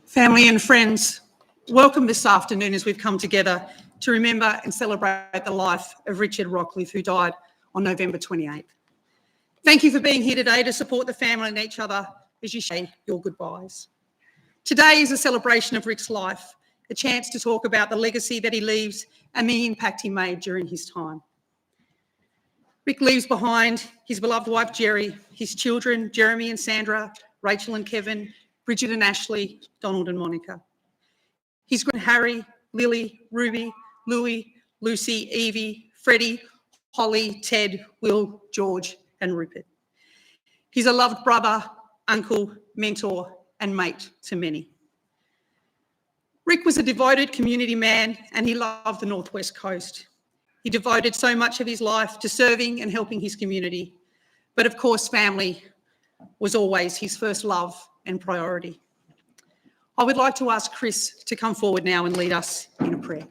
Family and friends, welcome this afternoon as we've come together to remember and celebrate the life of Richard Rockliff, who died on November 28th. Thank you for being here today to support the family and each other as you say your goodbyes. Today is a celebration of Rick's life, a chance to talk about the legacy that he leaves and the impact he made during his time. Rick leaves behind his beloved wife, Jerry, his children, Jeremy and Sandra, Rachel and Kevin, Bridget and Ashley, Donald and Monica. His grand Harry, Lily, Ruby, Louie, Lucy, Evie, Freddie, Holly, Ted, Will, George and Rupert. He's a loved brother, uncle, mentor and mate to many. Rick was a devoted community man and he loved the Northwest Coast. He devoted so much of his life to serving and helping his community. But of course, family was always his first love and priority. I would like to ask Chris to come forward now and lead us in a prayer.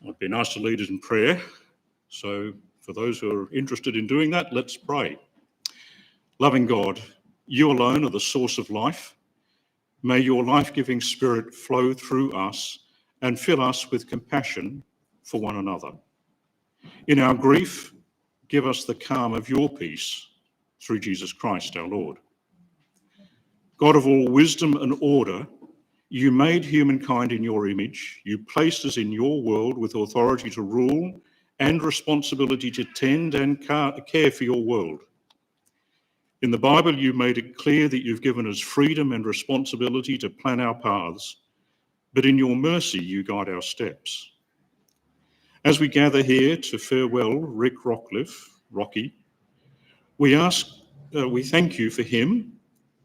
It'd be nice to lead us in prayer. So for those who are interested in doing that, let's pray. Loving God, you alone are the source of life. May your life-giving spirit flow through us and fill us with compassion for one another. In our grief, give us the calm of your peace through Jesus Christ our Lord. God of all wisdom and order, you made humankind in your image. You placed us in your world with authority to rule and responsibility to tend and care for your world. In the Bible, you made it clear that you've given us freedom and responsibility to plan our paths, but in your mercy, you guide our steps. As we gather here to farewell Rick Rockliff, Rocky, we thank you for him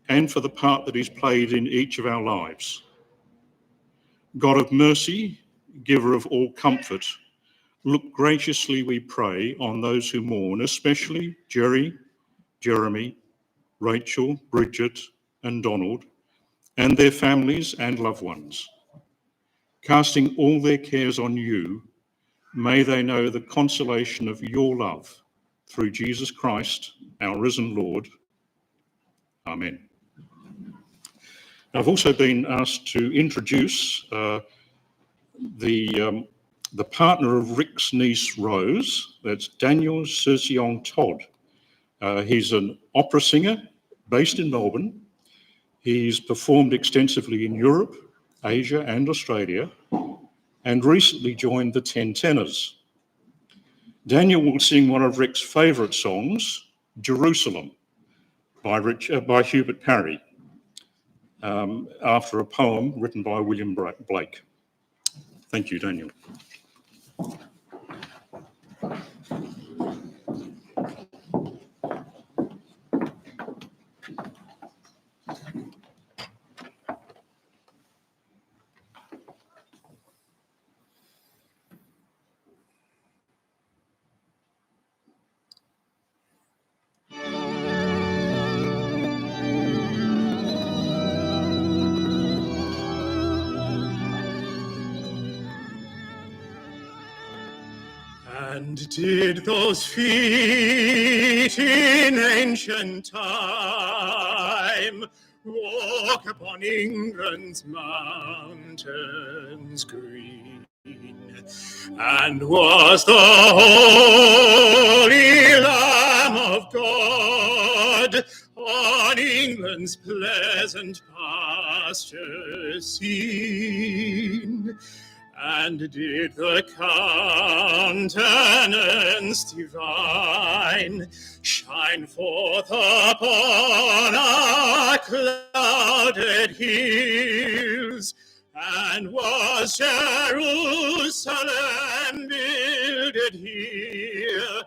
and for the part that he's played in each of our lives. God of mercy, giver of all comfort, look graciously, we pray, on those who mourn, especially Jerry, Jeremy, Rachel, Bridget, and Donald, and their families and loved ones. Casting all their cares on you, may they know the consolation of your love through Jesus Christ, our risen Lord. Amen. I've also been asked to introduce the partner of Rick's niece, Rose. That's Daniel Sirsiong Todd. He's an opera singer based in Melbourne. He's performed extensively in Europe, Asia and Australia, and recently joined the 10 Tenors. Daniel will sing one of Rick's favourite songs, Jerusalem, by Hubert Parry, after a poem written by William Blake. Thank you, Daniel. And did those feet in ancient time walk upon England's mountains green? And was the Holy Lamb of God on England's pleasant pastures seen? And did the countenance divine shine forth upon our clouded hills And was Jerusalem builded here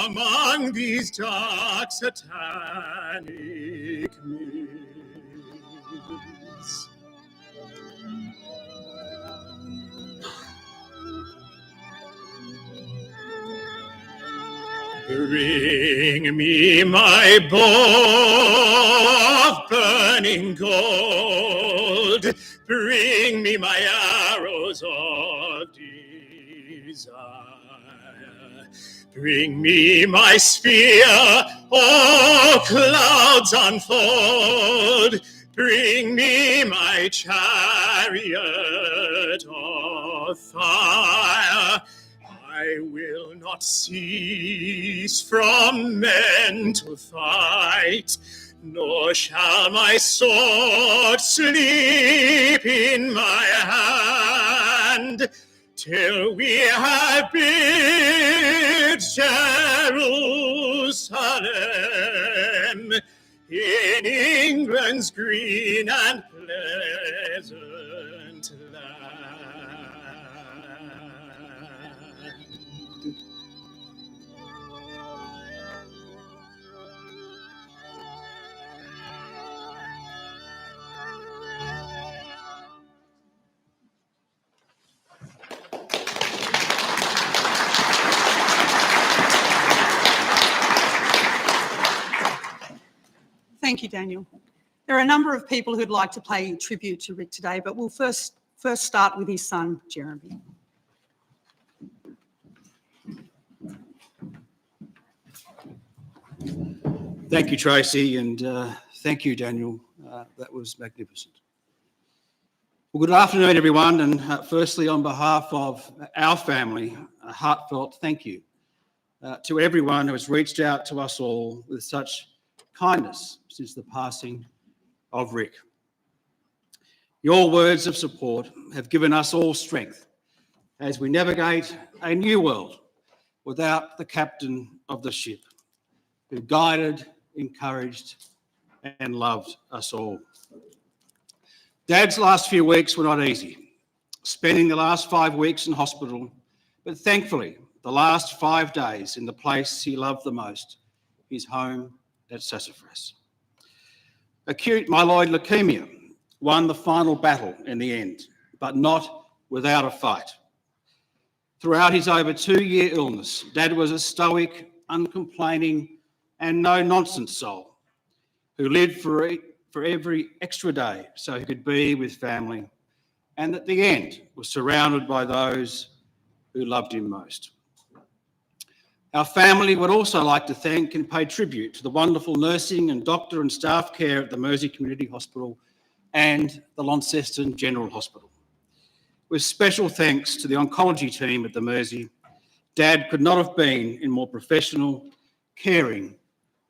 among these dark satanic myths? Bring me my bow of burning gold. Bring me my arrows of desire. Bring me my spear, oh clouds unfold. Bring me my chariot of fire. I will not cease from men to fight, nor shall my sword sleep in my hand, till we have built Jerusalem in England's green and pleasant land. Thank you, Daniel. There are a number of people who'd like to pay tribute to Rick today, but we'll first start with his son, Jeremy. Thank you, Tracy, and thank you, Daniel. That was magnificent. Well, good afternoon, everyone, and firstly, on behalf of our family, a heartfelt thank you to everyone who has reached out to us all with such kindness since the passing of Rick. Your words of support have given us all strength as we navigate a new world without the captain of the ship, who guided, encouraged, and loved us all. Dad's last few weeks were not easy, spending the last 5 weeks in hospital, but thankfully, the last 5 days in the place he loved the most, his home at Sassafras. Acute myeloid leukemia won the final battle in the end, but not without a fight. Throughout his over 2-year illness, Dad was a stoic, uncomplaining, and no-nonsense soul who lived for every extra day so he could be with family, and at the end was surrounded by those who loved him most. Our family would also like to thank and pay tribute to the wonderful nursing and doctor and staff care at the Mersey Community Hospital and the Launceston General Hospital. With special thanks to the oncology team at the Mersey, Dad could not have been in more professional, caring,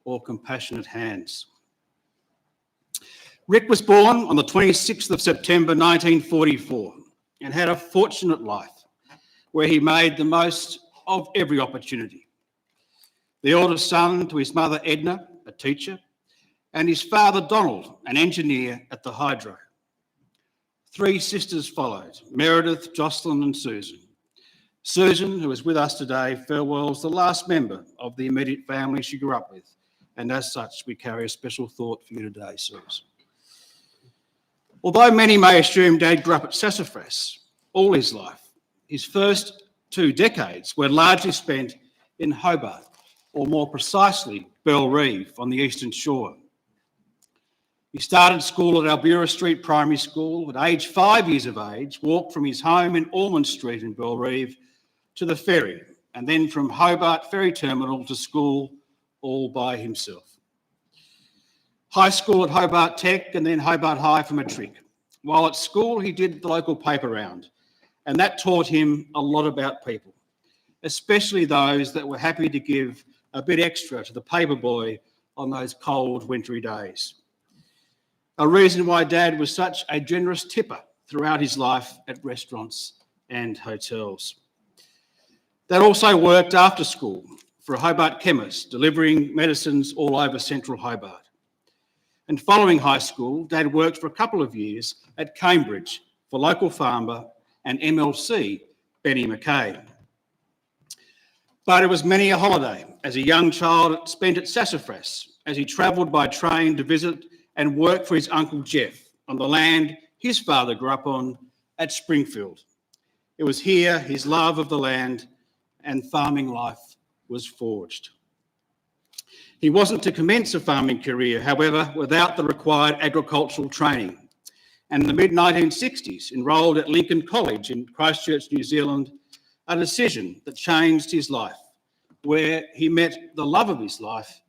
or compassionate hands. Rick was born on the 26th of September 1944 and had a fortunate life where he made the most of every opportunity. The eldest son to his mother Edna, a teacher, and his father Donald, an engineer at the hydro. 3 sisters followed, Meredith, Jocelyn and Susan. Susan, who is with us today, farewells the last member of the immediate family she grew up with, and as such, we carry a special thought for you today, Susan. Although many may assume Dad grew up at Sassafras all his life, his first 2 decades were largely spent in Hobart, or more precisely, Bellerive on the eastern shore. He started school at Albura Street Primary School. At age 5 years of age, walked from his home in Ormond Street in Bellerive to the ferry, and then from Hobart Ferry Terminal to school all by himself. High school at Hobart Tech and then Hobart High for matric. While at school, he did the local paper round, and that taught him a lot about people, especially those that were happy to give a bit extra to the paper boy on those cold, wintry days. A reason why Dad was such a generous tipper throughout his life at restaurants and hotels. Dad also worked after school for a Hobart chemist, delivering medicines all over central Hobart. And following high school, Dad worked for a couple of years at Cambridge for local farmer and MLC Benny McKay. But it was many a holiday as a young child spent at Sassafras as he travelled by train to visit and work for his uncle Jeff on the land his father grew up on at Springfield. It was here his love of the land and farming life was forged. He wasn't to commence a farming career, however, without the required agricultural training, and in the mid-1960s enrolled at Lincoln College in Christchurch, New Zealand, a decision that changed his life, where he met the love of his life,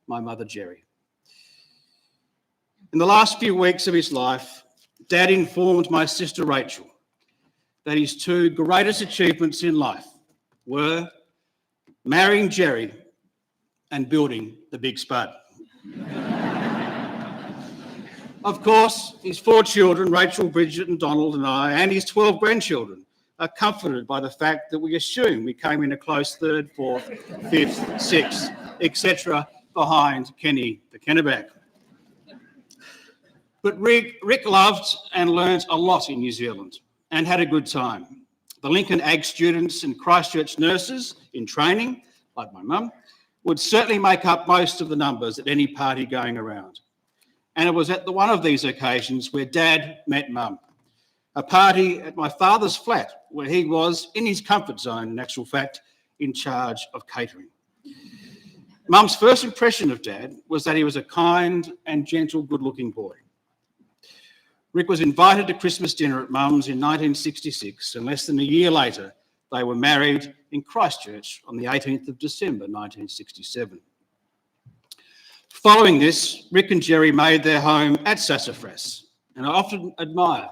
my mother Jerry. In the last few weeks of his life, Dad informed my sister Rachel that his two greatest achievements in life were marrying Jerry and building the Big Spud. Of course, his 4 children, Rachel, Bridget and Donald and I, and his 12 grandchildren are comforted by the fact that we assume we came in a close 3rd, 4th, 5th, 6th, etc. behind Kenny the Kenneback. But Rick loved and learnt a lot in New Zealand and had a good time. The Lincoln Ag students and Christchurch nurses in training, like my mum, would certainly make up most of the numbers at any party going around. And it was at one of these occasions where Dad met Mum, a party at my father's flat where he was in his comfort zone, in actual fact, in charge of catering. Mum's first impression of Dad was that he was a kind and gentle, good-looking boy. Rick was invited to Christmas dinner at Mum's in 1966, and less than a year later, they were married in Christchurch on the 18th of December, 1967. Following this, Rick and Jerry made their home at Sassafras, and I often admire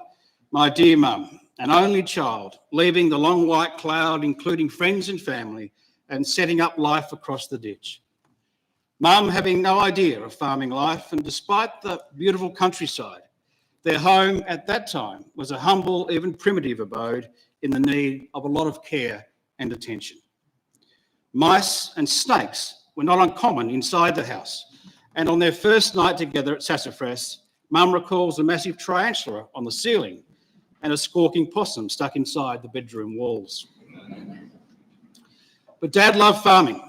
my dear mum, an only child, leaving the long white cloud, including friends and family, and setting up life across the ditch. Mum having no idea of farming life, and despite the beautiful countryside, their home at that time was a humble, even primitive abode in the need of a lot of care and attention. Mice and snakes were not uncommon inside the house, and on their first night together at Sassafras, Mum recalls a massive tarantula on the ceiling and a squawking possum stuck inside the bedroom walls. But Dad loved farming,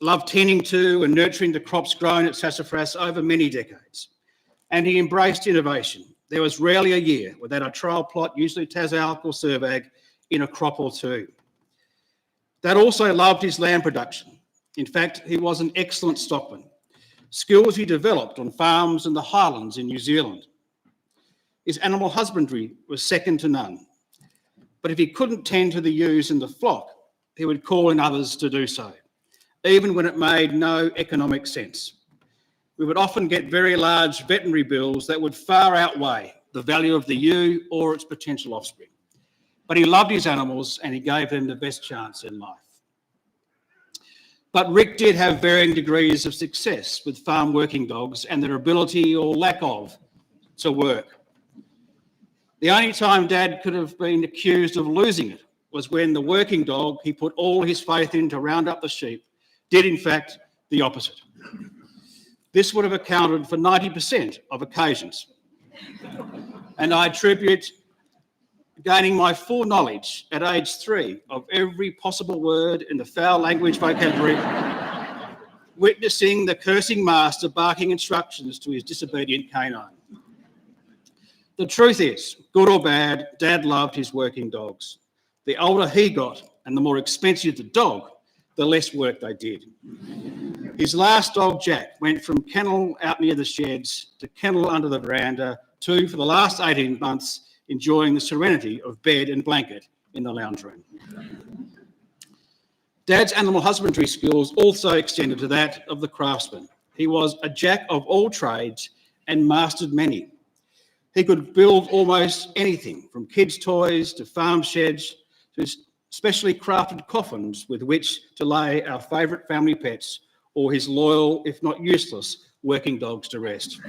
loved tending to and nurturing the crops grown at Sassafras over many decades, and he embraced innovation. There was rarely a year without a trial plot, usually Tasalc or Servag, in a crop or two. Dad also loved his lamb production. In fact, he was an excellent stockman, skills he developed on farms in the Highlands in New Zealand. His animal husbandry was second to none. But if he couldn't tend to the ewes in the flock, he would call in others to do so, even when it made no economic sense. We would often get very large veterinary bills that would far outweigh the value of the ewe or its potential offspring. But he loved his animals and he gave them the best chance in life. But Rick did have varying degrees of success with farm working dogs and their ability or lack of to work. The only time Dad could have been accused of losing it was when the working dog he put all his faith in to round up the sheep did in fact the opposite. This would have accounted for 90% of occasions. And I attribute gaining my full knowledge at age 3 of every possible word in the foul language vocabulary, witnessing the cursing master barking instructions to his disobedient canine. The truth is, good or bad, Dad loved his working dogs. The older he got and the more expensive the dog, the less work they did. His last dog, Jack, went from kennel out near the sheds to kennel under the veranda to, for the last 18 months, enjoying the serenity of bed and blanket in the lounge room. Dad's animal husbandry skills also extended to that of the craftsman. He was a jack of all trades and mastered many. He could build almost anything, from kids' toys to farm sheds to specially crafted coffins with which to lay our favourite family pets or his loyal, if not useless, working dogs to rest.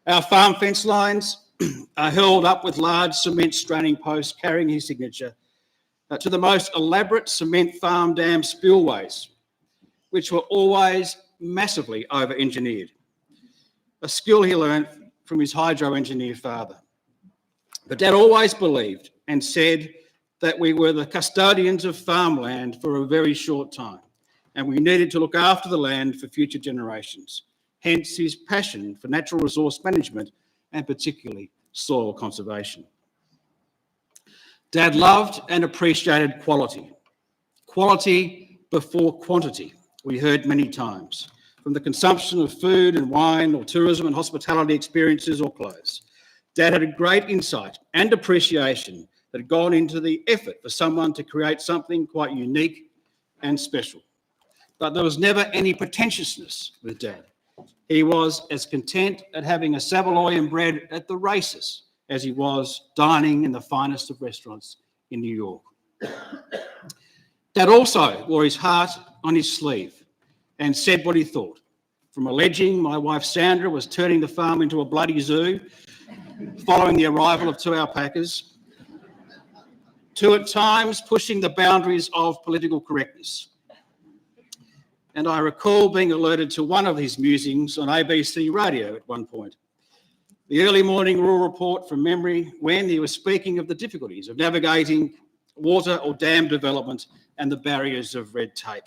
Our farm fence lines are held up with large cement straining posts carrying his signature to the most elaborate cement farm dam spillways, which were always massively over-engineered, a skill he learned from his hydro engineer father. But Dad always believed and said that we were the custodians of farmland for a very short time, and we needed to look after the land for future generations. Hence his passion for natural resource management and particularly soil conservation. Dad loved and appreciated quality. Quality before quantity, we heard many times, from the consumption of food and wine or tourism and hospitality experiences or clothes. Dad had a great insight and appreciation that had gone into the effort for someone to create something quite unique and special. But there was never any pretentiousness with Dad. He was as content at having a Savoy bread at the races as he was dining in the finest of restaurants in New York. Dad also wore his heart on his sleeve and said what he thought, from alleging my wife Sandra was turning the farm into a bloody zoo following the arrival of 2 alpacas, to at times pushing the boundaries of political correctness. And I recall being alerted to one of his musings on ABC radio at one point, the early morning rural report from memory, when he was speaking of the difficulties of navigating water or dam development and the barriers of red tape.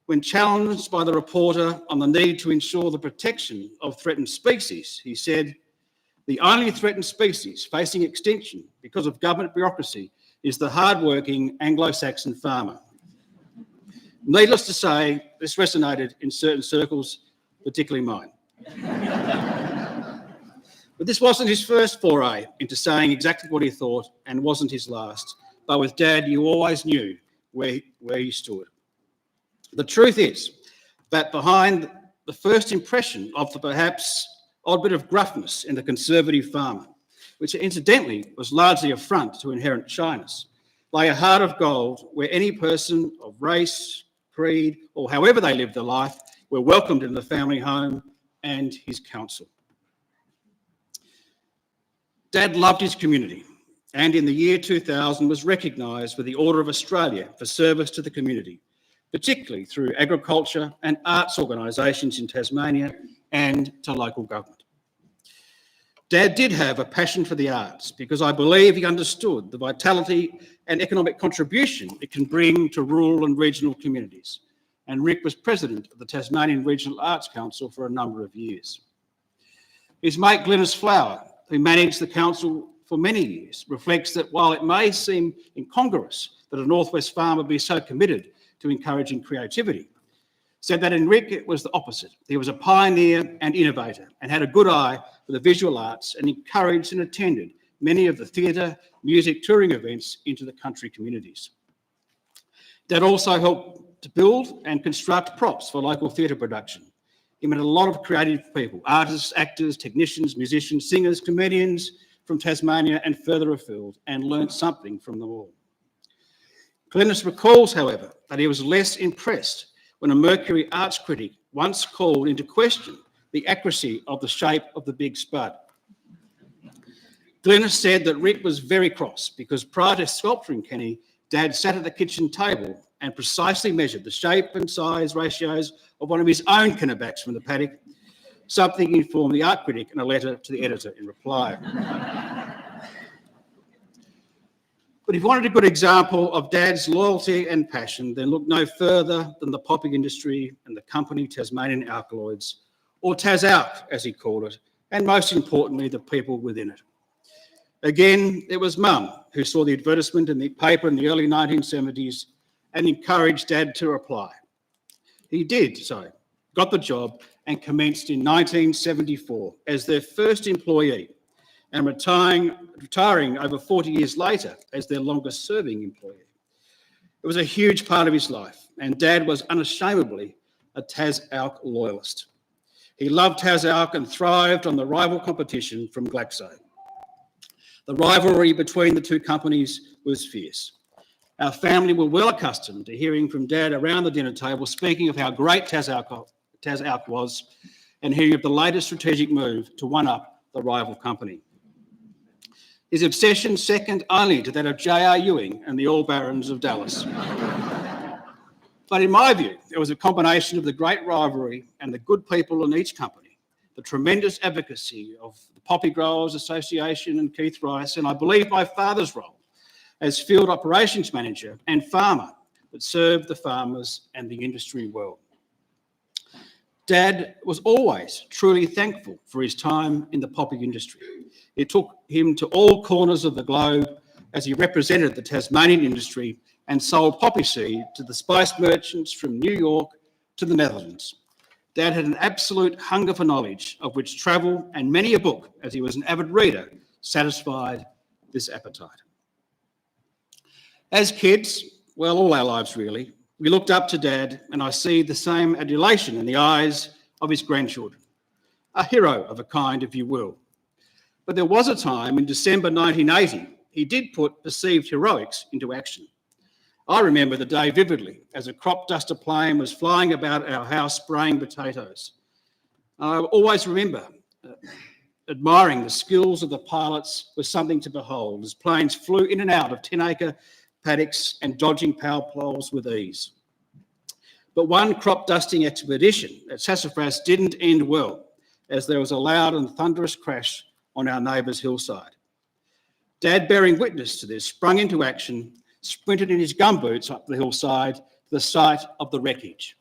When challenged by the reporter on the need to ensure the protection of threatened species, he said, "The only threatened species facing extinction because of government bureaucracy is the hard-working Anglo-Saxon farmer." Needless to say, this resonated in certain circles, particularly mine. But this wasn't his first foray into saying exactly what he thought, and wasn't his last. But with Dad, you always knew where he stood. The truth is that behind the first impression of the perhaps odd bit of gruffness in the conservative farmer, which incidentally was largely a front to inherent shyness, lay a heart of gold where any person of race, creed, or however they lived their life were welcomed in the family home and his council. Dad loved his community, and in the year 2000 was recognised with the Order of Australia for service to the community, particularly through agriculture and arts organisations in Tasmania and to local government. Dad did have a passion for the arts because I believe he understood the vitality and economic contribution it can bring to rural and regional communities. And Rick was president of the Tasmanian Regional Arts Council for a number of years. His mate Glynis Flower, who managed the council for many years, reflects that while it may seem incongruous that a Northwest farmer be so committed to encouraging creativity, said that in Rick it was the opposite. He was a pioneer and innovator and had a good eye for the visual arts and encouraged and attended many of the theatre, music, touring events into the country communities. Dad also helped to build and construct props for local theatre production. He met a lot of creative people, artists, actors, technicians, musicians, singers, comedians from Tasmania and further afield, and learnt something from them all. Glynis recalls, however, that he was less impressed when a Mercury arts critic once called into question the accuracy of the shape of the big spud. Glynis said that Rick was very cross because prior to sculpturing Kenny, Dad sat at the kitchen table and precisely measured the shape and size ratios of one of his own kennebacks from the paddock, something he informed the art critic in a letter to the editor in reply. But if you wanted a good example of Dad's loyalty and passion, then look no further than the popping industry and the company Tasmanian Alkaloids, or TasAlk as he called it, and most importantly, the people within it. Again, it was Mum who saw the advertisement in the paper in the early 1970s and encouraged Dad to apply. He did so, got the job, and commenced in 1974 as their first employee, and retiring over 40 years later as their longest serving employee. It was a huge part of his life, and Dad was unashamedly a TasAlk loyalist. He loved TasAlk and thrived on the rival competition from Glaxo. The rivalry between the two companies was fierce. Our family were well accustomed to hearing from Dad around the dinner table, speaking of how great TasAlk was and hearing of the latest strategic move to one-up the rival company. His obsession second only to that of J.R. Ewing and the All Barons of Dallas. But in my view, it was a combination of the great rivalry and the good people in each company the tremendous advocacy of the Poppy Growers Association and Keith Rice, and I believe my father's role as field operations manager and farmer that served the farmers and the industry well. Dad was always truly thankful for his time in the poppy industry. It took him to all corners of the globe as he represented the Tasmanian industry and sold poppy seed to the spice merchants from New York to the Netherlands. Dad had an absolute hunger for knowledge, of which travel and many a book, as he was an avid reader, satisfied this appetite. As kids, well, all our lives really, we looked up to Dad, and I see the same adulation in the eyes of his grandchildren. A hero of a kind, if you will. But there was a time in December 1980, he did put perceived heroics into action. I remember the day vividly as a crop duster plane was flying about our house spraying potatoes. I always remember admiring the skills of the pilots was something to behold as planes flew in and out of 10-acre paddocks and dodging power poles with ease. But one crop dusting expedition at Sassafras didn't end well, as there was a loud and thunderous crash on our neighbour's hillside. Dad, bearing witness to this, sprung into action, sprinted in his gumboots up the hillside to the site of the wreckage.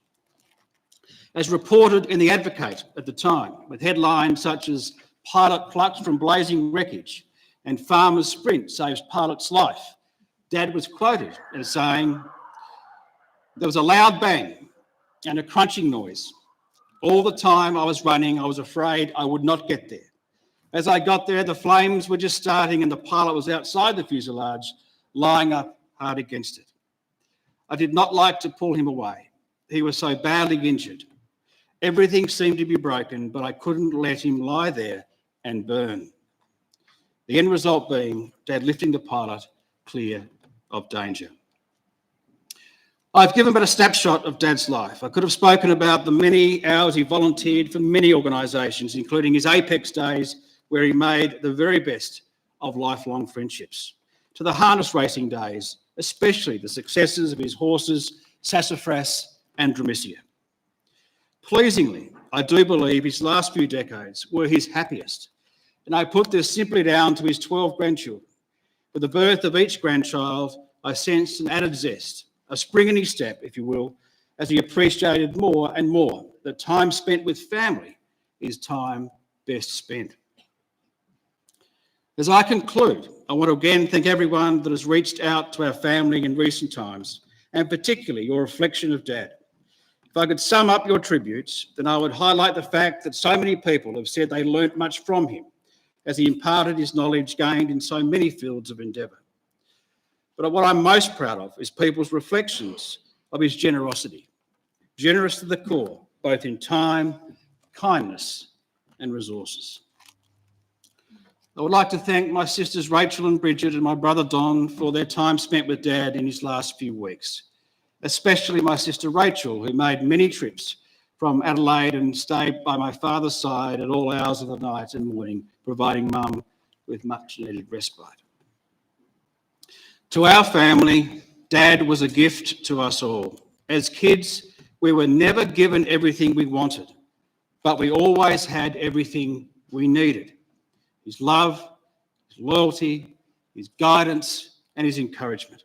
As reported in The Advocate at the time, with headlines such as "Pilot Plucked from Blazing Wreckage" and "Farmer's Sprint Saves Pilot's Life," Dad was quoted as saying, "There was a loud bang and a crunching noise. All the time I was running, I was afraid I would not get there. As I got there, the flames were just starting and the pilot was outside the fuselage, lying up hard against it. I did not like to pull him away. He was so badly injured. Everything seemed to be broken, but I couldn't let him lie there and burn." The end result being Dad lifting the pilot clear of danger. I've given but a snapshot of Dad's life. I could have spoken about the many hours he volunteered for many organisations, including his Apex days, where he made the very best of lifelong friendships, to the harness racing days, especially the successes of his horses, Sassafras and Dramisia. Pleasingly, I do believe his last few decades were his happiest, and I put this simply down to his 12 grandchildren. With the birth of each grandchild, I sensed an added zest, a spring in his step, if you will, as he appreciated more and more that time spent with family is time best spent. As I conclude, I want to again thank everyone that has reached out to our family in recent times, and particularly your reflection of Dad. If I could sum up your tributes, then I would highlight the fact that so many people have said they learnt much from him as he imparted his knowledge gained in so many fields of endeavour. But what I'm most proud of is people's reflections of his generosity, generous to the core, both in time, kindness and resources. I would like to thank my sisters Rachel and Bridget and my brother Don for their time spent with Dad in his last few weeks, especially my sister Rachel, who made many trips from Adelaide and stayed by my father's side at all hours of the night and morning, providing Mum with much needed respite. To our family, Dad was a gift to us all. As kids, we were never given everything we wanted, but we always had everything we needed. His love, his loyalty, his guidance, and his encouragement.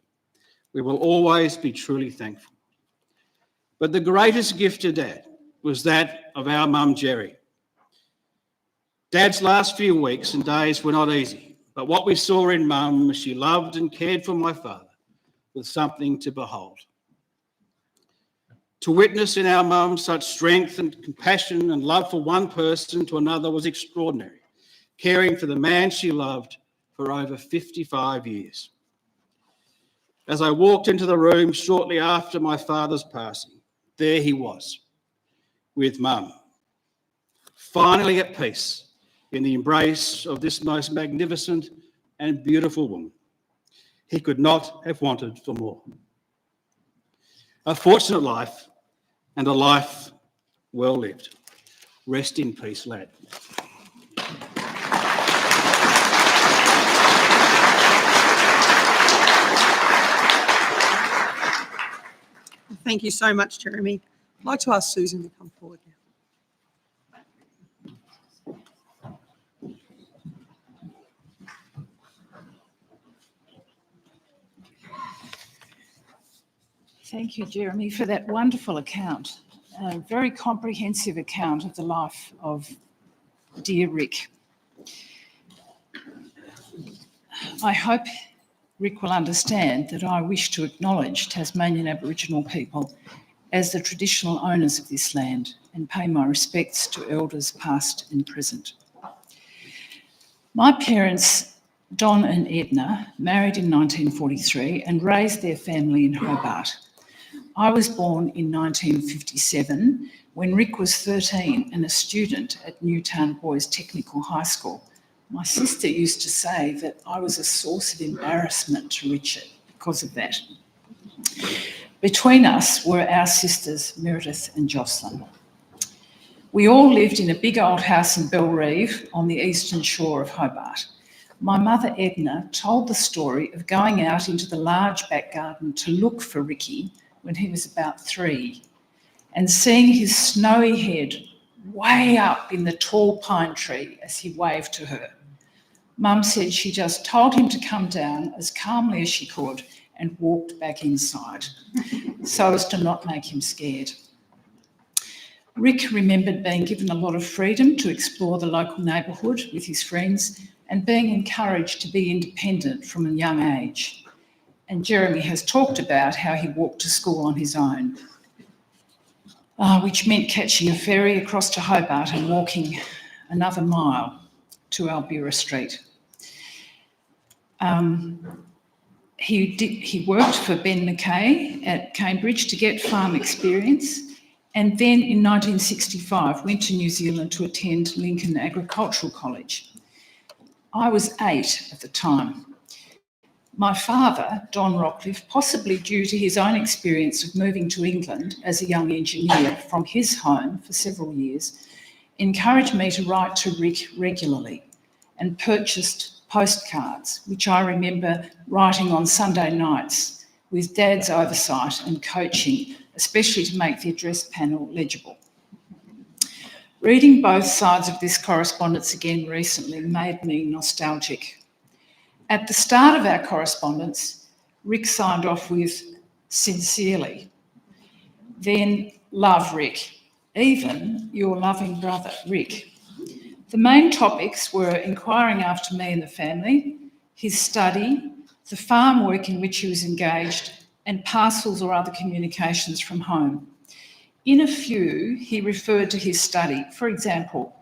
We will always be truly thankful. But the greatest gift to Dad was that of our mum, Jerry. Dad's last few weeks and days were not easy, but what we saw in Mum as she loved and cared for my father was something to behold. To witness in our mum such strength and compassion and love for one person to another was extraordinary, caring for the man she loved for over 55 years. As I walked into the room shortly after my father's passing, there he was, with Mum, finally at peace in the embrace of this most magnificent and beautiful woman. He could not have wanted for more. A fortunate life and a life well lived. Rest in peace, lad. Thank you so much, Jeremy. I'd like to ask Susan to come forward now. Thank you, Jeremy, for that wonderful account, a very comprehensive account of the life of dear Rick. I hope Rick will understand that I wish to acknowledge Tasmanian Aboriginal people as the traditional owners of this land and pay my respects to elders past and present. My parents, Don and Edna, married in 1943 and raised their family in Hobart. I was born in 1957 when Rick was 13 and a student at Newtown Boys Technical High School. My sister used to say that I was a source of embarrassment to Richard because of that. Between us were our sisters, Meredith and Jocelyn. We all lived in a big old house in Belrive on the eastern shore of Hobart. My mother, Edna, told the story of going out into the large back garden to look for Ricky when he was about 3 and seeing his snowy head way up in the tall pine tree as he waved to her. Mum said she just told him to come down as calmly as she could and walked back inside so as to not make him scared. Rick remembered being given a lot of freedom to explore the local neighbourhood with his friends and being encouraged to be independent from a young age. And Jeremy has talked about how he walked to school on his own, which meant catching a ferry across to Hobart and walking another mile to Albury Street. He worked for Ben Mackay at Cambridge to get farm experience, and then in 1965 went to New Zealand to attend Lincoln Agricultural College. I was 8 at the time. My father, Don Rockliff, possibly due to his own experience of moving to England as a young engineer from his home for several years, encouraged me to write to Rick regularly and purchased postcards, which I remember writing on Sunday nights with Dad's oversight and coaching, especially to make the address panel legible. Reading both sides of this correspondence again recently made me nostalgic. At the start of our correspondence, Rick signed off with "Sincerely." Then, "Love, Rick. Even your loving brother, Rick." The main topics were inquiring after me and the family, his study, the farm work in which he was engaged, and parcels or other communications from home. In a few, he referred to his study. For example,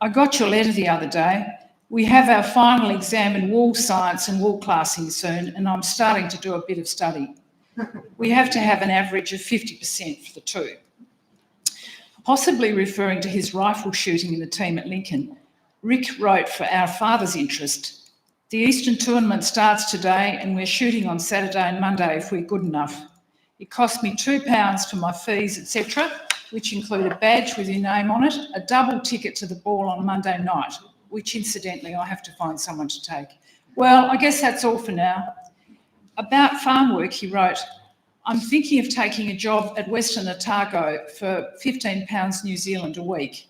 "I got your letter the other day. We have our final exam in wool science and wool classing soon, and I'm starting to do a bit of study. We have to have an average of 50% for the two." Possibly referring to his rifle shooting in the team at Lincoln, Rick wrote for our father's interest, "The Eastern Tournament starts today and we're shooting on Saturday and Monday if we're good enough. It cost me £2 for my fees, etc., which include a badge with your name on it, a double ticket to the ball on Monday night, which incidentally I have to find someone to take. Well, I guess that's all for now." About farm work, he wrote, "I'm thinking of taking a job at Western Otago for £15 New Zealand a week.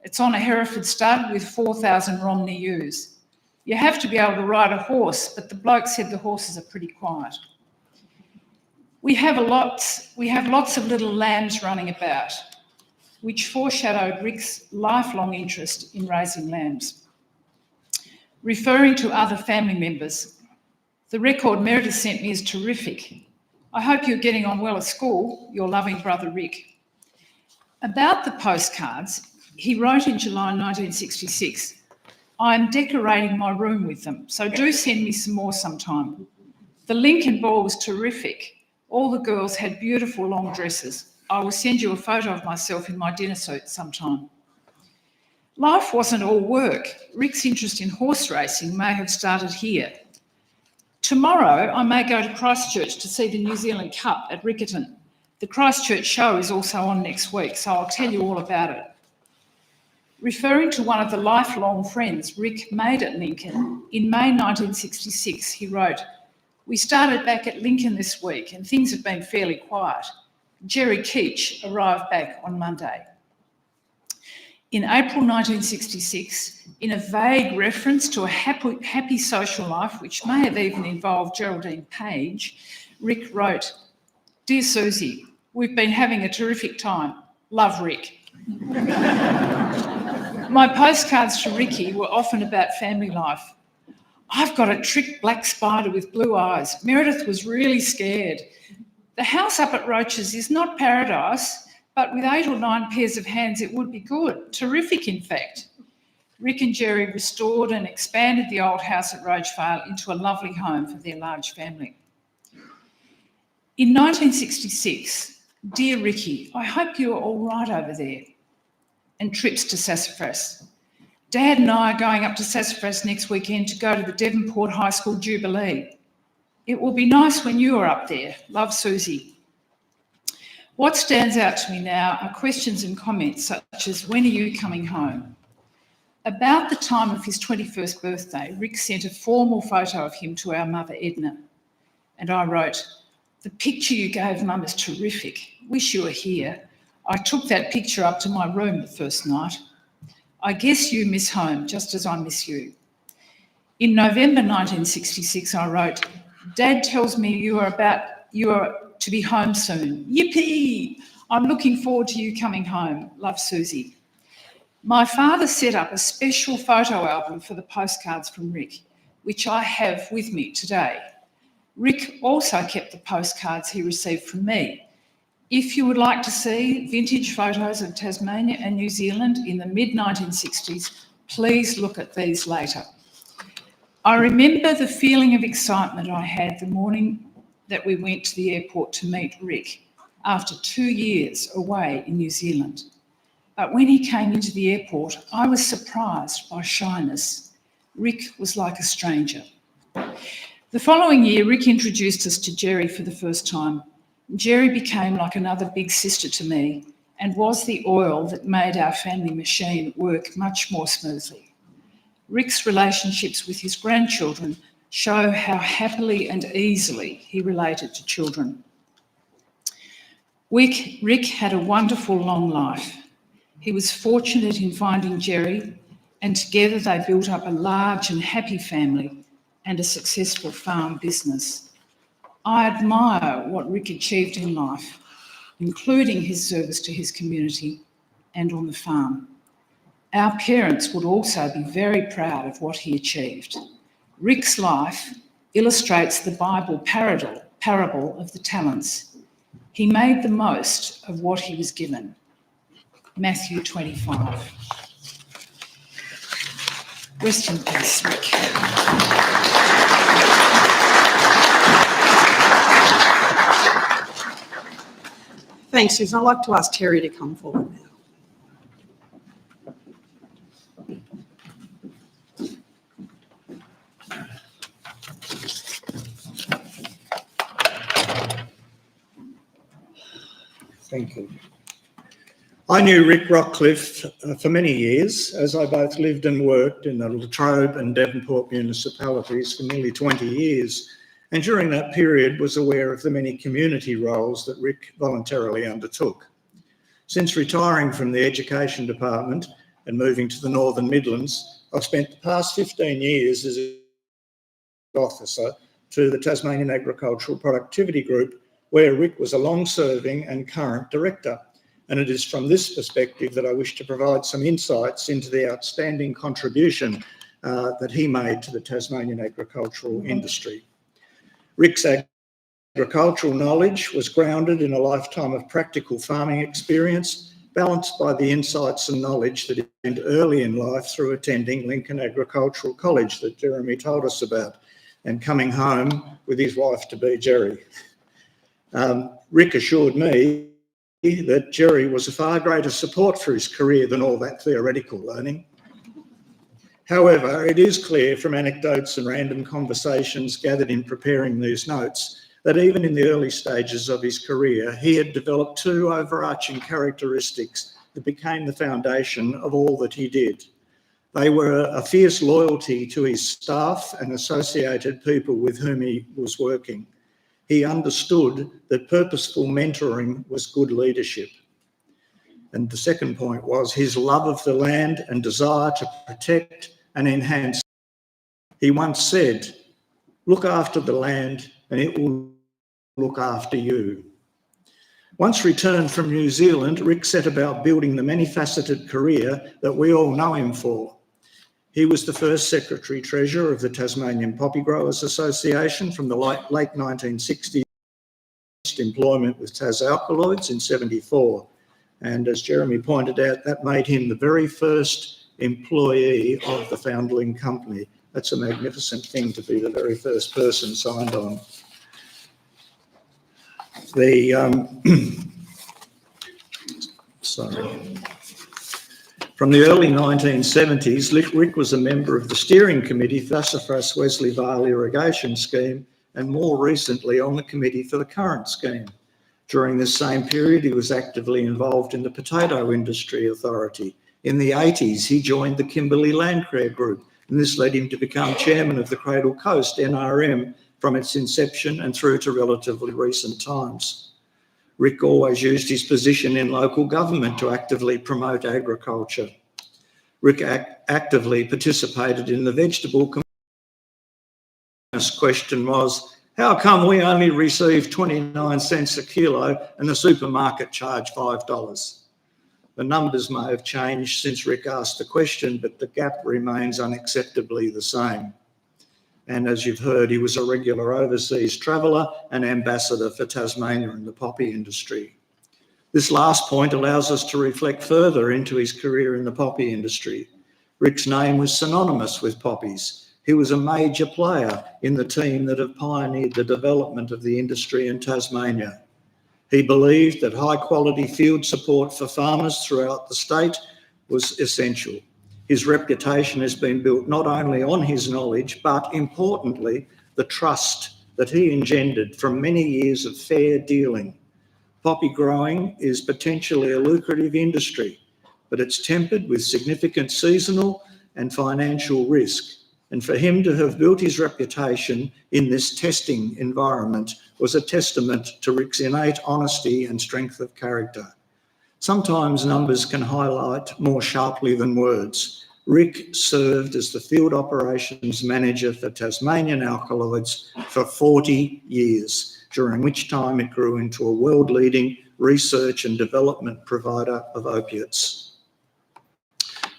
It's on a Hereford stud with 4,000 Romney ewes. You have to be able to ride a horse, but the bloke said the horses are pretty quiet. We have lots of little lambs running about," which foreshadowed Rick's lifelong interest in raising lambs. Referring to other family members, "The record Meredith sent me is terrific. I hope you're getting on well at school, your loving brother Rick." About the postcards, he wrote in July 1966, "I'm decorating my room with them, so do send me some more sometime. The Lincoln ball was terrific. All the girls had beautiful long dresses. I will send you a photo of myself in my dinner suit sometime." Life wasn't all work. Rick's interest in horse racing may have started here. "Tomorrow I may go to Christchurch to see the New Zealand Cup at Riccarton. The Christchurch show is also on next week, so I'll tell you all about it." Referring to one of the lifelong friends Rick made at Lincoln, in May 1966 he wrote, "We started back at Lincoln this week and things have been fairly quiet. Jerry Keach arrived back on Monday." In April 1966, in a vague reference to a happy social life, which may have even involved Geraldine Page, Rick wrote, Dear Susie, we've been having a terrific time. Love, Rick. My postcards to Ricky were often about family life. I've got a trick black spider with blue eyes. Meredith was really scared. The house up at Roach's is not paradise, but with 8 or 9 pairs of hands, it would be good. Terrific, in fact. Rick and Jerry restored and expanded the old house at Roachvale into a lovely home for their large family. In 1966, dear Ricky, I hope you are all right over there. And trips to Sassafras. Dad and I are going up to Sassafras next weekend to go to the Devonport High School Jubilee. It will be nice when you are up there. Love, Susie. What stands out to me now are questions and comments such as, when are you coming home? About the time of his 21st birthday, Rick sent a formal photo of him to our mother, Edna. And I wrote, the picture you gave Mum is terrific. Wish you were here. I took that picture up to my room the first night. I guess you miss home just as I miss you. In November 1966, I wrote, Dad tells me you are to be home soon. Yippee! I'm looking forward to you coming home. Love, Susie. My father set up a special photo album for the postcards from Rick, which I have with me today. Rick also kept the postcards he received from me. If you would like to see vintage photos of Tasmania and New Zealand in the mid-1960s, please look at these later. I remember the feeling of excitement I had the morning that we went to the airport to meet Rick after 2 years away in New Zealand. But when he came into the airport, I was surprised by shyness. Rick was like a stranger. The following year, Rick introduced us to Jerry for the first time. Jerry became like another big sister to me and was the oil that made our family machine work much more smoothly. Rick's relationships with his grandchildren show how happily and easily he related to children. Rick had a wonderful long life. He was fortunate in finding Jerry, and together they built up a large and happy family and a successful farm business. I admire what Rick achieved in life, including his service to his community and on the farm. Our parents would also be very proud of what he achieved. Rick's life illustrates the Bible parable of the talents. He made the most of what he was given. Matthew 25. Rest in peace, Rick. Thanks, Susan. I'd like to ask Terry to come forward now. Thank you. I knew Rick Rockliff for many years, as I both lived and worked in the Latrobe and Devonport municipalities for nearly 20 years, and during that period was aware of the many community roles that Rick voluntarily undertook. Since retiring from the Education Department and moving to the Northern Midlands, I've spent the past 15 years as an officer to the Tasmanian Agricultural Productivity Group, where Rick was a long-serving and current director. And it is from this perspective that I wish to provide some insights into the outstanding contribution that he made to the Tasmanian agricultural industry. Rick's agricultural knowledge was grounded in a lifetime of practical farming experience, balanced by the insights and knowledge that he gained early in life through attending Lincoln Agricultural College that Jeremy told us about, and coming home with his wife-to-be, Jerry. Rick assured me that Jerry was a far greater support for his career than all that theoretical learning. However, it is clear from anecdotes and random conversations gathered in preparing these notes that even in the early stages of his career, he had developed two overarching characteristics that became the foundation of all that he did. They were a fierce loyalty to his staff and associated people with whom he was working. He understood that purposeful mentoring was good leadership. And the second point was his love of the land and desire to protect and enhance. He once said, "Look after the land and it will look after you." Once returned from New Zealand, Rick set about building the many-faceted career that we all know him for. He was the first Secretary-Treasurer of the Tasmanian Poppy Growers Association from the late 1960s, employment with Tas Alkaloids in 74. And as Jeremy pointed out, that made him the very first employee of the foundling company. That's a magnificent thing to be the very first person signed on. From the early 1970s, Rick was a member of the steering committee for the Sassafras Wesley Vale Irrigation Scheme and more recently on the committee for the current scheme. During this same period, he was actively involved in the Potato Industry Authority. In the 80s, he joined the Kimberley Landcare Group, and this led him to become chairman of the Cradle Coast NRM from its inception and through to relatively recent times. Rick always used his position in local government to actively promote agriculture. Rick actively participated in the vegetable committee. The question was, how come we only receive 29 cents a kilo and the supermarket charge $5? The numbers may have changed since Rick asked the question, but the gap remains unacceptably the same. And as you've heard, he was a regular overseas traveller and ambassador for Tasmania and the poppy industry. This last point allows us to reflect further into his career in the poppy industry. Rick's name was synonymous with poppies. He was a major player in the team that have pioneered the development of the industry in Tasmania. He believed that high-quality field support for farmers throughout the state was essential. His reputation has been built not only on his knowledge, but importantly, the trust that he engendered from many years of fair dealing. Poppy growing is potentially a lucrative industry, but it's tempered with significant seasonal and financial risk. And for him to have built his reputation in this testing environment was a testament to Rick's innate honesty and strength of character. Sometimes numbers can highlight more sharply than words. Rick served as the field operations manager for Tasmanian Alkaloids for 40 years, during which time it grew into a world-leading research and development provider of opiates.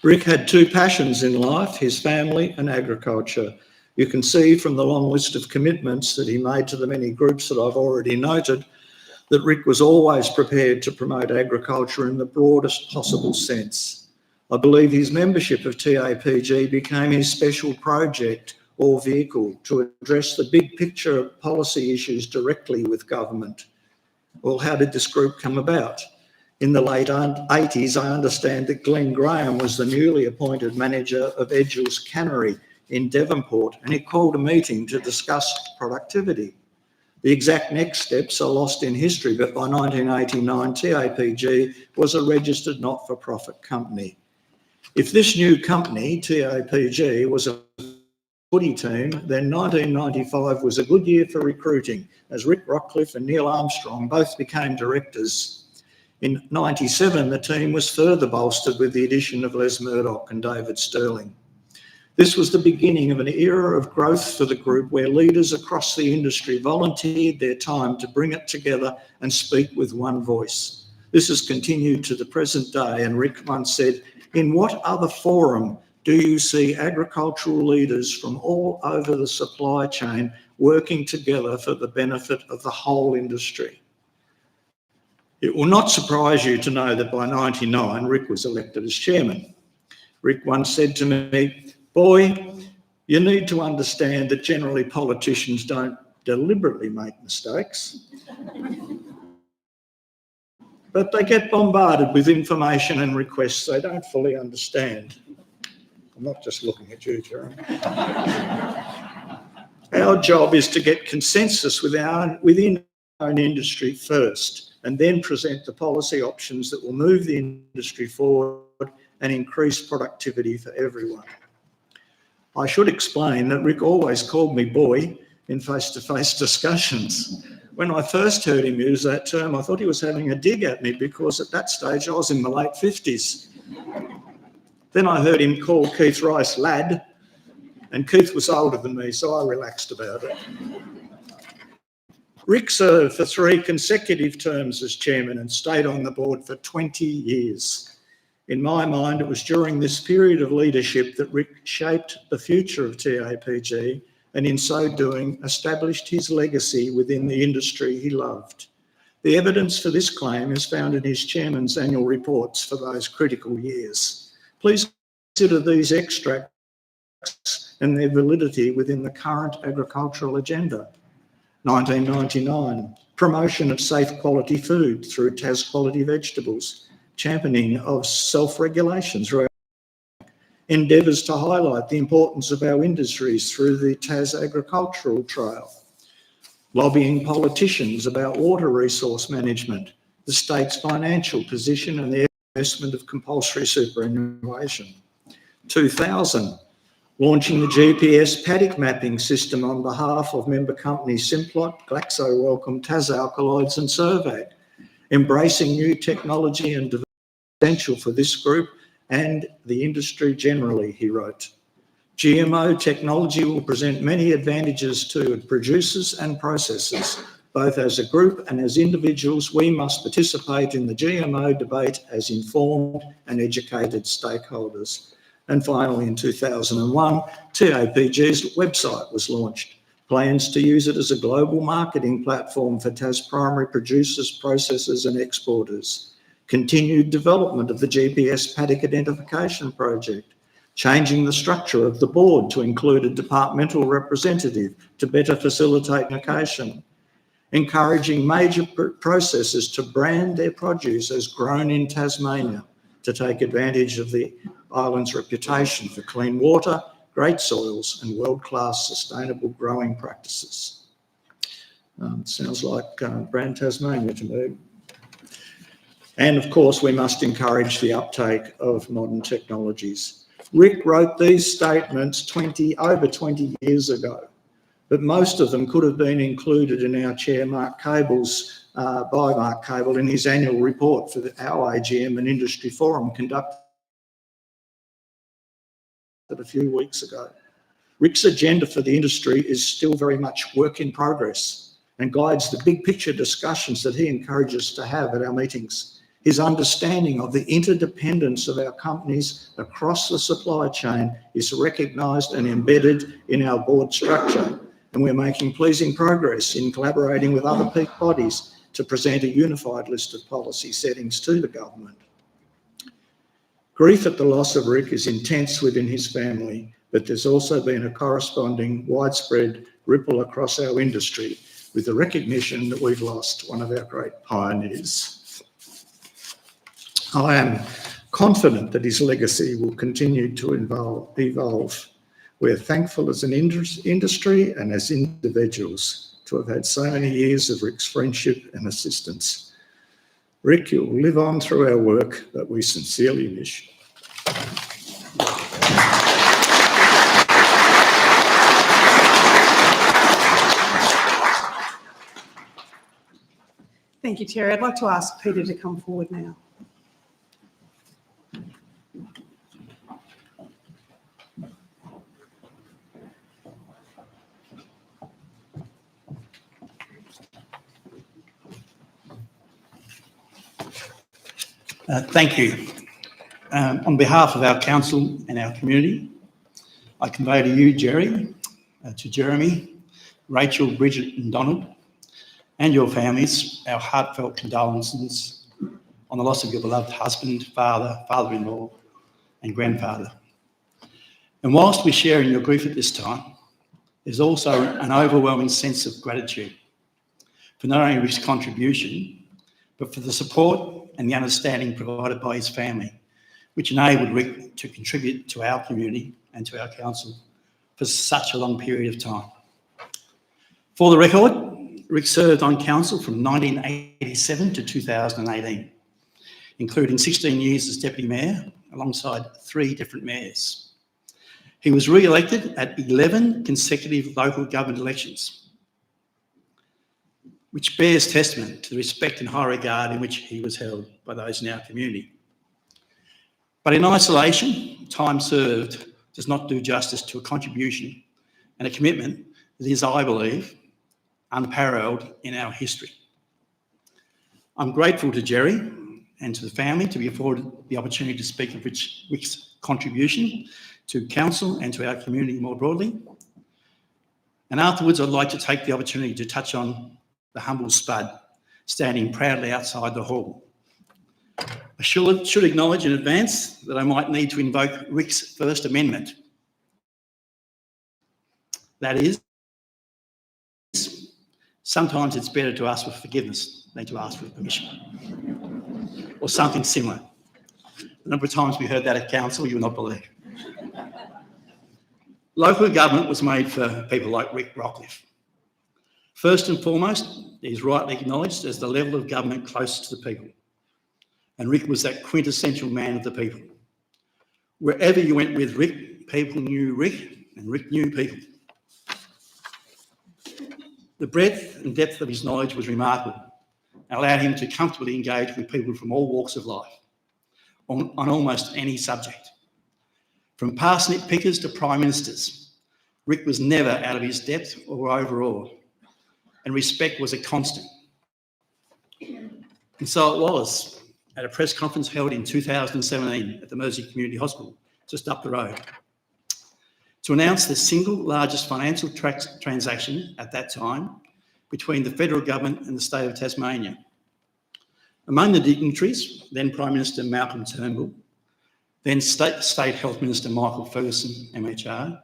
Rick had two passions in life, his family and agriculture. You can see from the long list of commitments that he made to the many groups that I've already noted that Rick was always prepared to promote agriculture in the broadest possible sense. I believe his membership of TAPG became his special project or vehicle to address the big picture policy issues directly with government. Well, how did this group come about? In the late 80s, I understand that Glenn Graham was the newly appointed manager of Edgell's Cannery in Devonport, and he called a meeting to discuss productivity. The exact next steps are lost in history, but by 1989, TAPG was a registered not-for-profit company. If this new company, TAPG, was a footy team, then 1995 was a good year for recruiting, as Rick Rockliff and Neil Armstrong both became directors. In 97, the team was further bolstered with the addition of Les Murdoch and David Sterling. This was the beginning of an era of growth for the group where leaders across the industry volunteered their time to bring it together and speak with one voice. This has continued to the present day, and Rick once said, "In what other forum do you see agricultural leaders from all over the supply chain working together for the benefit of the whole industry?" It will not surprise you to know that by 99, Rick was elected as chairman. Rick once said to me, "Boy, you need to understand that generally politicians don't deliberately make mistakes, but they get bombarded with information and requests they don't fully understand." I'm not just looking at you, Jeremy. Our job is to get consensus within our own industry first, and then present the policy options that will move the industry forward and increase productivity for everyone. I should explain that Rick always called me boy in face-to-face discussions. When I first heard him use that term, I thought he was having a dig at me because at that stage I was in my late 50s. Then I heard him call Keith Rice lad, and Keith was older than me, so I relaxed about it. Rick served for 3 consecutive terms as chairman and stayed on the board for 20 years. In my mind, it was during this period of leadership that Rick shaped the future of TAPG and in so doing established his legacy within the industry he loved. The evidence for this claim is found in his chairman's annual reports for those critical years. Please consider these extracts and their validity within the current agricultural agenda. 1999, promotion of safe quality food through Tas Quality Vegetables, championing of self-regulation through our endeavours to highlight the importance of our industries through the Tas Agricultural Trail, lobbying politicians about water resource management, the state's financial position and the investment of compulsory superannuation. 2000, launching the GPS paddock mapping system on behalf of member companies Simplot, Glaxo Wellcome, Tas Alkaloids and Survey, embracing new technology and development essential for this group and the industry generally, he wrote. GMO technology will present many advantages to producers and processors. Both as a group and as individuals, we must participate in the GMO debate as informed and educated stakeholders. And finally, in 2001, TAPG's website was launched. Plans to use it as a global marketing platform for Tas primary producers, processors and exporters. Continued development of the GPS paddock identification project. Changing the structure of the board to include a departmental representative to better facilitate communication. Encouraging major processors to brand their produce as grown in Tasmania to take advantage of the island's reputation for clean water, great soils and world-class sustainable growing practices. Sounds like brand Tasmania to me. And of course, we must encourage the uptake of modern technologies. Rick wrote these statements over 20 years ago, but most of them could have been included in our chair, Mark Cable's, by Mark Cable in his annual report for our AGM and industry forum conducted a few weeks ago. Rick's agenda for the industry is still very much work in progress and guides the big picture discussions that he encourages to have at our meetings. His understanding of the interdependence of our companies across the supply chain is recognised and embedded in our board structure, and we're making pleasing progress in collaborating with other peak bodies to present a unified list of policy settings to the government. Grief at the loss of Rick is intense within his family, but there's also been a corresponding widespread ripple across our industry with the recognition that we've lost one of our great pioneers. I am confident that his legacy will continue to evolve. We're thankful as an industry and as individuals to have had so many years of Rick's friendship and assistance. Rick, you'll live on through our work, but we sincerely miss you. Thank you, Terry. I'd like to ask Peter to come forward now. Thank you. On behalf of our council and our community, I convey to you, Jerry, to Jeremy, Rachel, Bridget and Donald, and your families, our heartfelt condolences on the loss of your beloved husband, father, father-in-law and grandfather. And whilst we share in your grief at this time, there's also an overwhelming sense of gratitude for not only Rick's contribution, but for the support and the understanding provided by his family, which enabled Rick to contribute to our community and to our council for such a long period of time. For the record, Rick served on council from 1987 to 2018, including 16 years as Deputy Mayor alongside 3 different mayors. He was re-elected at 11 consecutive local government elections, which bears testament to the respect and high regard in which he was held by those in our community. But in isolation, time served does not do justice to a contribution and a commitment that is, I believe, unparalleled in our history. I'm grateful to Jerry and to the family to be afforded the opportunity to speak of Rick's contribution to council and to our community more broadly. And afterwards, I'd like to take the opportunity to touch on the humble Spud standing proudly outside the hall. I should acknowledge in advance that I might need to invoke Rick's First Amendment. That is, sometimes it's better to ask for forgiveness than to ask for permission, or something similar. The number of times we heard that at council, you will not believe. Local government was made for people like Rick Rockliff. First and foremost, he's rightly acknowledged as the level of government closest to the people. And Rick was that quintessential man of the people. Wherever you went with Rick, people knew Rick, and Rick knew people. The breadth and depth of his knowledge was remarkable and allowed him to comfortably engage with people from all walks of life on almost any subject. From parsnip pickers to prime ministers, Rick was never out of his depth or overawed, and respect was a constant. And so it was at a press conference held in 2017 at the Mersey Community Hospital, just up the road, to announce the single largest financial transaction at that time between the federal government and the state of Tasmania. Among the dignitaries, then Prime Minister Malcolm Turnbull, then State Health Minister Michael Ferguson, MHR,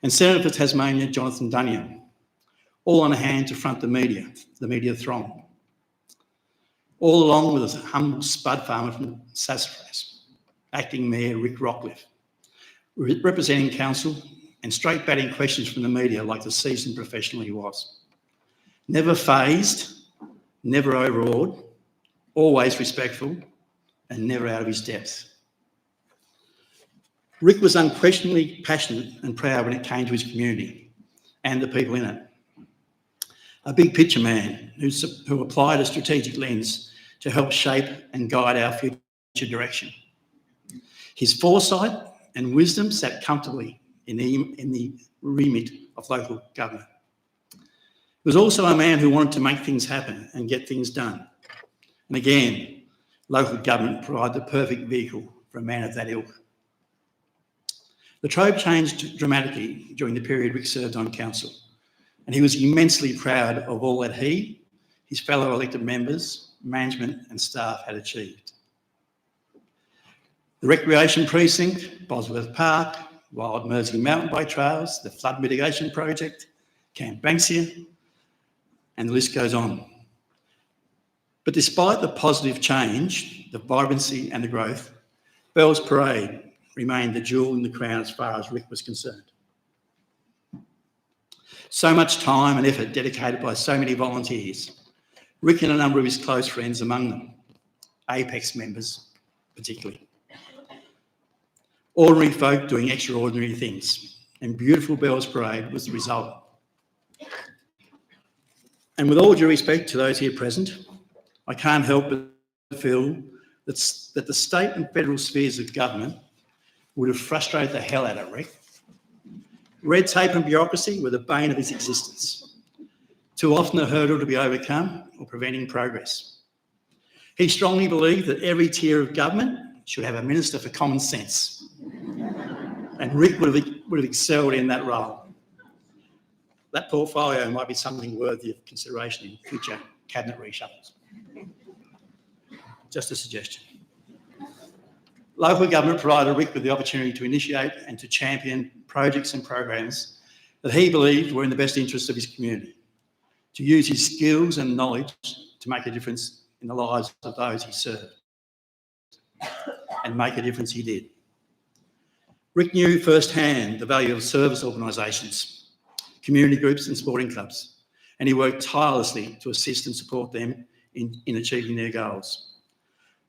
and Senator for Tasmania Jonathan Duniam, all on hand to front the media throng. All along with a humble spud farmer from Sassafras, acting Mayor Rick Rockliff, representing council and straight batting questions from the media like the seasoned professional he was. Never fazed, never overawed, always respectful, and never out of his depth. Rick was unquestionably passionate and proud when it came to his community and the people in it. A big picture man who applied a strategic lens to help shape and guide our future direction. His foresight and wisdom sat comfortably in the remit of local government. He was also a man who wanted to make things happen and get things done. And again, local government provided the perfect vehicle for a man of that ilk. The Trobe changed dramatically during the period Rick served on council, and he was immensely proud of all that he, his fellow elected members, management and staff had achieved. The recreation precinct, Bosworth Park, Wild Mersey mountain bike trails, the flood mitigation project, Camp Banksia, and the list goes on. But despite the positive change, the vibrancy and the growth, Bell's Parade remained the jewel in the crown as far as Rick was concerned. So much time and effort dedicated by so many volunteers, Rick and a number of his close friends among them, Apex members particularly. Ordinary folk doing extraordinary things, and beautiful Bell's Parade was the result. And with all due respect to those here present, I can't help but feel that the state and federal spheres of government would have frustrated the hell out of Rick. Red tape and bureaucracy were the bane of his existence, too often a hurdle to be overcome or preventing progress. He strongly believed that every tier of government should have a Minister for Common Sense, and Rick would have excelled in that role. That portfolio might be something worthy of consideration in future cabinet reshuffles. Just a suggestion. Local government provided Rick with the opportunity to initiate and to champion projects and programs that he believed were in the best interests of his community, to use his skills and knowledge to make a difference in the lives of those he served, and make a difference he did. Rick knew firsthand the value of service organisations, community groups and sporting clubs, and he worked tirelessly to assist and support them in achieving their goals.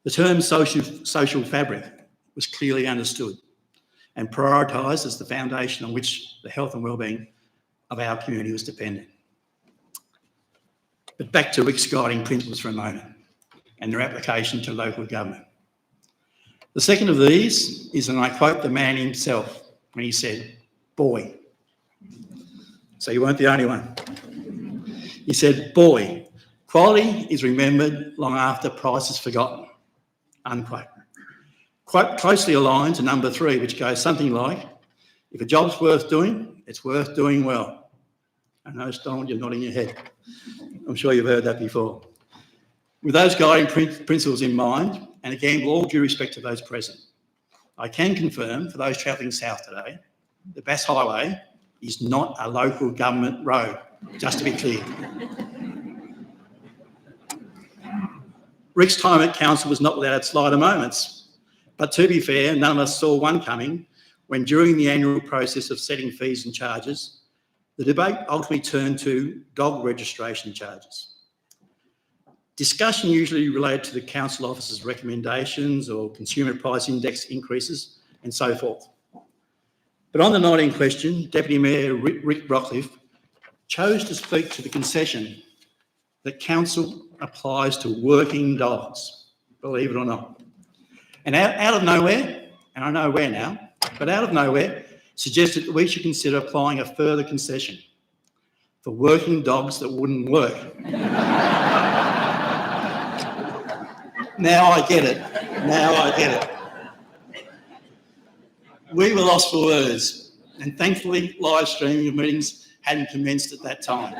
The term social fabric was clearly understood and prioritised as the foundation on which the health and wellbeing of our community was dependent. But back to Rick's guiding principles for a moment and their application to local government. The second of these is, and I quote the man himself when he said, "Boy." So you weren't the only one. He said, "Boy, quality is remembered long after price is forgotten," unquote. Quite closely aligned to number 3, which goes something like, "If a job's worth doing, it's worth doing well." I know, Donald, you're nodding your head. I'm sure you've heard that before. With those guiding principles in mind, and again, with all due respect to those present, I can confirm for those travelling south today, the Bass Highway is not a local government road, just to be clear. Rick's time at council was not without its lighter moments, but to be fair, none of us saw one coming when during the annual process of setting fees and charges, the debate ultimately turned to dog registration charges. Discussion usually related to the council officer's recommendations or consumer price index increases and so forth. But on the night in question, Deputy Mayor Rick Rockliff chose to speak to the concession that council applies to working dogs, believe it or not. And out of nowhere, and I know where now, but out of nowhere, suggested that we should consider applying a further concession for working dogs that wouldn't work. Now I get it. Now I get it. We were lost for words, and thankfully live streaming of meetings hadn't commenced at that time.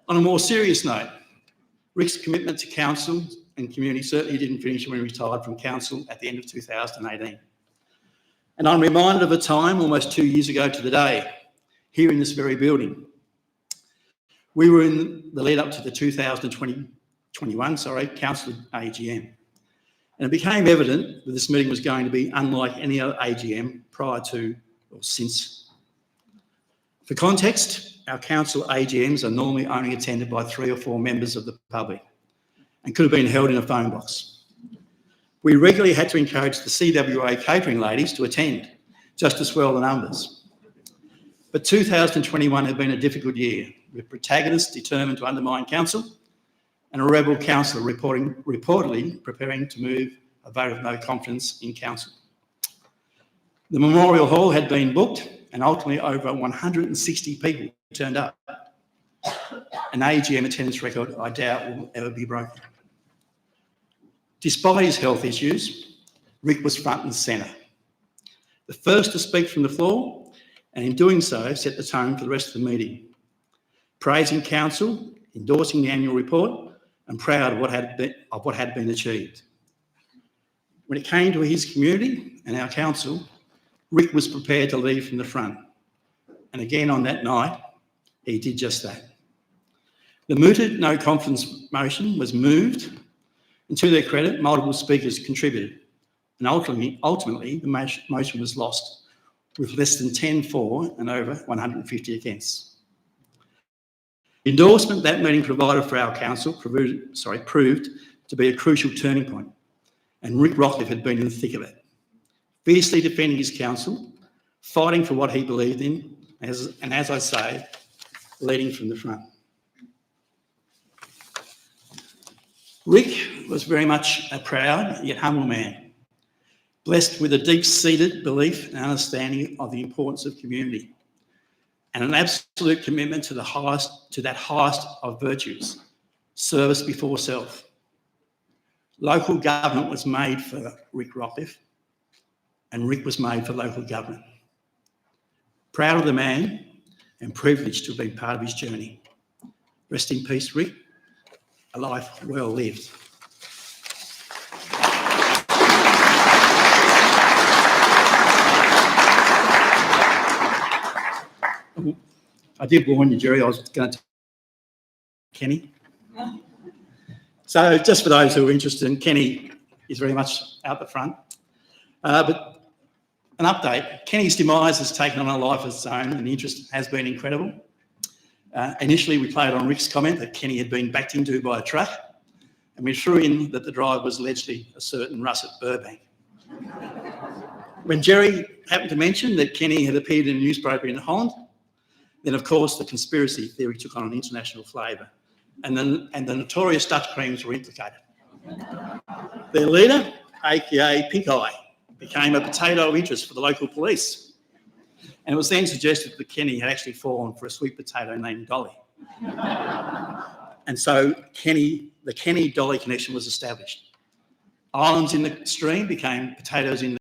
On a more serious note, Rick's commitment to council and community certainly didn't finish when he retired from council at the end of 2018. And I'm reminded of a time almost 2 years ago to the day, here in this very building. We were in the lead up to the 2021 council AGM. And it became evident that this meeting was going to be unlike any other AGM prior to or since. For context, our council AGMs are normally only attended by 3 or 4 members of the public and could have been held in a phone box. We regularly had to encourage the CWA catering ladies to attend, just to swell the numbers. But 2021 had been a difficult year, with protagonists determined to undermine council and a rebel councillor reportedly preparing to move a vote of no confidence in council. The Memorial Hall had been booked and ultimately over 160 people turned up. An AGM attendance record I doubt will ever be broken. Despite his health issues, Rick was front and centre. The first to speak from the floor, and in doing so set the tone for the rest of the meeting, praising council, endorsing the annual report, and proud of what had been achieved. When it came to his community and our council, Rick was prepared to lead from the front. And again on that night, he did just that. The mooted no confidence motion was moved, and to their credit, multiple speakers contributed. And ultimately the motion was lost, with less than 10 for and over 150 against. The endorsement that meeting provided for our council proved to be a crucial turning point, and Rick Rockliff had been in the thick of it, fiercely defending his council, fighting for what he believed in, and as I say, leading from the front. Rick was very much a proud yet humble man, blessed with a deep-seated belief and understanding of the importance of community, and an absolute commitment to that highest of virtues, service before self. Local government was made for Rick Rockliff, and Rick was made for local government. Proud of the man and privileged to have been part of his journey. Rest in peace, Rick. A life well lived. I did warn you, Jerry, I was going to Kenny. So just for those who are interested, Kenny is very much out the front. But an update, Kenny's demise has taken on a life of its own and the interest has been incredible. Initially, we played on Rick's comment that Kenny had been backed into by a truck, and we threw in that the driver was allegedly a certain Russ at Burbank. When Jerry happened to mention that Kenny had appeared in a newspaper in Holland, then of course the conspiracy theory took on an international flavour, and the notorious Dutch creams were implicated. Their leader, aka Pink Eye, became a potato of interest for the local police. And it was then suggested that Kenny had actually fallen for a sweet potato named Dolly. And so the Kenny-Dolly connection was established. Islands in the stream became potatoes in